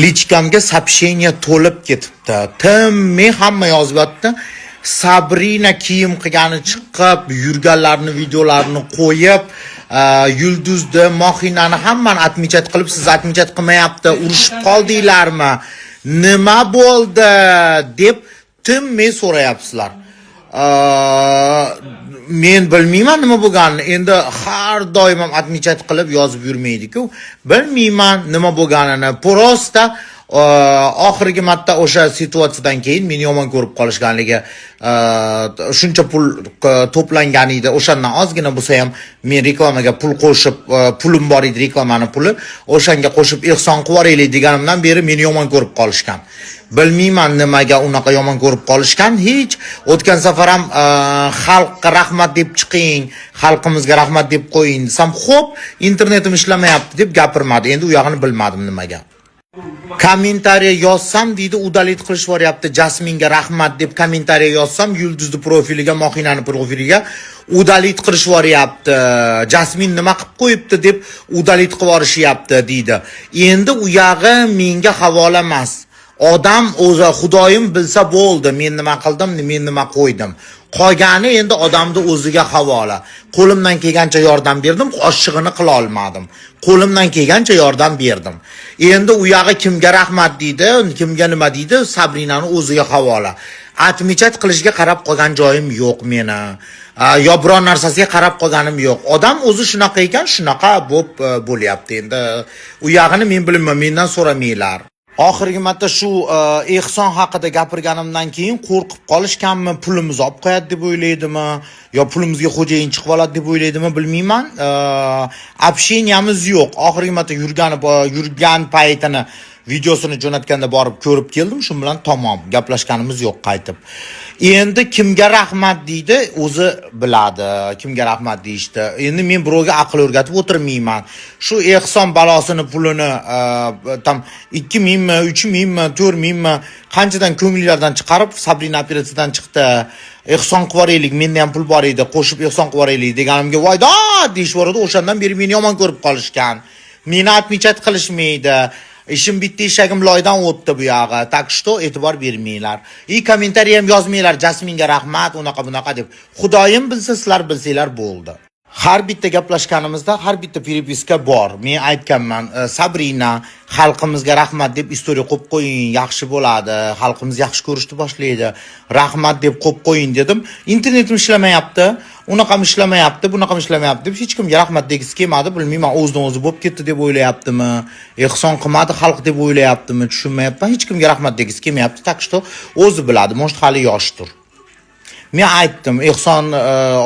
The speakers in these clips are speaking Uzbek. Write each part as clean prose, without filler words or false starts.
Lichkamga сообщение to'lib ketibdi. Timmi hamma yozyapti. Sabrina kiyim qilgani chiqib, yurganlarni videolarini qo'yib, Yulduzda Mohinani hammani atmichat qilib, siz atmichat qilmayapti, urushib qoldinglarmi? Nima bo'ldi deb timmi so'rayapsizlar. Men bilmayman nima bo'lganini. Endi har doim ham atmichat qilib yozib yurmaydi-ku. Bilmayman nima bo'lganini. Prosta oxirgi marta o'sha situatsiyadan keyin meni yomon ko'rib qolishganligi, shuncha pul to'plangan edi. O'shandan ozgina bo'lsa ham men reklamaga pul qo'shib, pulim bor edi, reklamani puli. O'shanga qo'shib ehson qilib yuboraylik deganimdan beri meni yomon ko'rib qolishgan. Bilmayman nimaga unaqa yomon ko'rib qolishgan. Hech o'tgan safar ham xalqqa rahmat deb chiqing, xalqimizga rahmat deb qo'ying desam, xo'p, internetim ishlamayapti deb gapirmadi. Endi u yog'ini bilmadim nimaga. Kommentariya yozsam deydi, udalit qilish bo'lyapti. Jasminga rahmat deb kommentariya yozsam, Yulduzning profiliga, Mohinani profiliga udalit qilish bo'lyapti. Jasmin nima qilib qo'yibdi deb udalit qilib yuborishyapti deydi. Endi u yog'i menga havola emas. Odam o'zi Xudoyim bilsa bo'ldi, men nima qildim, men nima qo'ydim. Qolgani endi odamning o'ziga havola. Qo'limdan kelgancha yordam berdim, oshig'ini qila olmadim. Qo'limdan kelgancha yordam berdim. Endi u yog'i kimga rahmat deydi, kimga nima deydi, Sabrinani o'ziga havola. Atmichat qilishga qarab qolgan joyim yo'q meni. Yo biron narsasiga qarab qolganim yo'q. Odam o'zi shunaqa ekan, shunaqa bo'lyapti. Endi u yog'ini men bilmayman, mendan so'ramanglar. Oxirgi marta shu ehson haqida gapirganimdan keyin qo'rqib qolishganmi, pulimizni olib qo'yadi deb o'ylaydimi, yo pulimizga xo'jayin chiqib oladi deb o'ylaydimi, bilmayman. Общенiyamiz yo'q. Oxirgi marta yurgan paytini videosini jo'natganda borib ko'rib keldim, shu bilan tamom. Gaplashganimiz yo'q qaytib. Endi kimga rahmat deydi, o'zi biladi, kimga rahmat deyishdi. Endi men birovga aql o'rgatib o'tirmayman. Shu ehson balosini pulini tam 2000 mi, 3000 mi, 4000 mi qanchadan ko'ngillardan chiqarib, Sabrina operatsiyadan chiqdi. Ehson qilib yuboraylik, menda ham pul bor edi, qo'shib ehson qilib yuboraylik deganimga voyda deyishvordi. O'shandan beri meni yomon ko'rib qolishgan. Meni atmichat qilishmaydi. Ishim bitta, eshagim loydan o'tdi bu yog'i. Tak что e'tibor bermanglar. Kommentariy ham yozmanglar, Jasminga rahmat, unaqa bunaqa deb. Xudoyim bilsa, sizlar bilsanglar bo'ldi. Har bitta gaplashganimizda har bitta peripiska bor. Men aytganman, Sabrina, xalqimizga rahmat deb istoriya qo'yib qo'ying, yaxshi bo'ladi. Xalqimiz yaxshi ko'rishni boshlaydi. Rahmat deb qo'yib qo'ying dedim. Internetim ishlamayapti. Unaqa ishlamayapti, bunaqa ishlamayapti deb hech kimga rahmat degisi kelmadi. Bilmayman, o'zidan o'zi bo'lib ketdi deb o'ylayaptimi, ehson qilmadi xalq deb o'ylayaptimi, tushunmayapman. Hech kimga rahmat degisi kelmayapti. Tak что o'zi biladi, может hali yoshdir. Men aytdim, ehson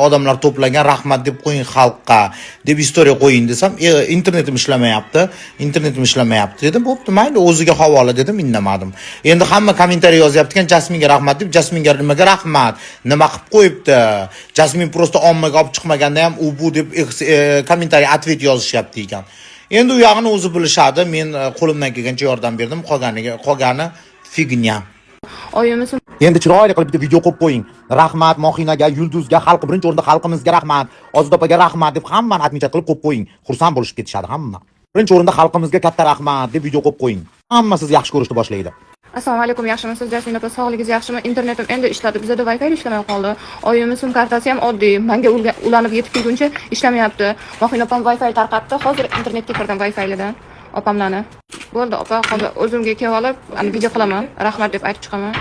odamlar to'plagan, rahmat deb qo'ying xalqqa deb istoriya qo'ying desam, internetim ishlamayapti dedim. Bo'pti, mayli, o'ziga havola dedim, indamadim. Endi hamma kommentariy yozyapti-kan, Jasminga rahmat deb, Jasminga nimaga rahmat? Nima qilib qo'yibdi? Jasmin prosta ommaga olib chiqmaganda ham u bu deb kommentariy atvet yozishyapti ekan. Endi u yog'ini o'zi bilishadi. Men qo'limdan kelgancha yordam berdim, qolgani fignya. Oyimiz Endi chiroyli qilib bitta video qo'yib qo'ying. Rahmat Mohinaga, Yulduzga, xalq birinchi o'rinda xalqimizga rahmat, Ozidopaga rahmat deb hammani atmichat qilib qo'yib qo'ying. Xursand bo'lishib ketishadi hamma. Birinchi o'rinda xalqimizga katta rahmat deb video qo'yib qo'ying. Hamma sizni yaxshi ko'rishni boshlaydi. Assalomu alaykum, yaxshimisiz? Jasmin opa, sog'ligingiz yaxshimi? Internetim endi ishladi. Bizda Wi-Fi ishlamay qoldi. Oyimning sim kartasi ham oddiy. Menga ulanib yetib kelguncha ishlamayapti. Mohina opam Wi-Fi tarqatdi. Hozir internetga kirdim Wi-Fi'dan. Opamlarni. Bo'ldi opa, hozir o'zimga kelib olib, video qilaman. Rahmat deb aytib chiqaman.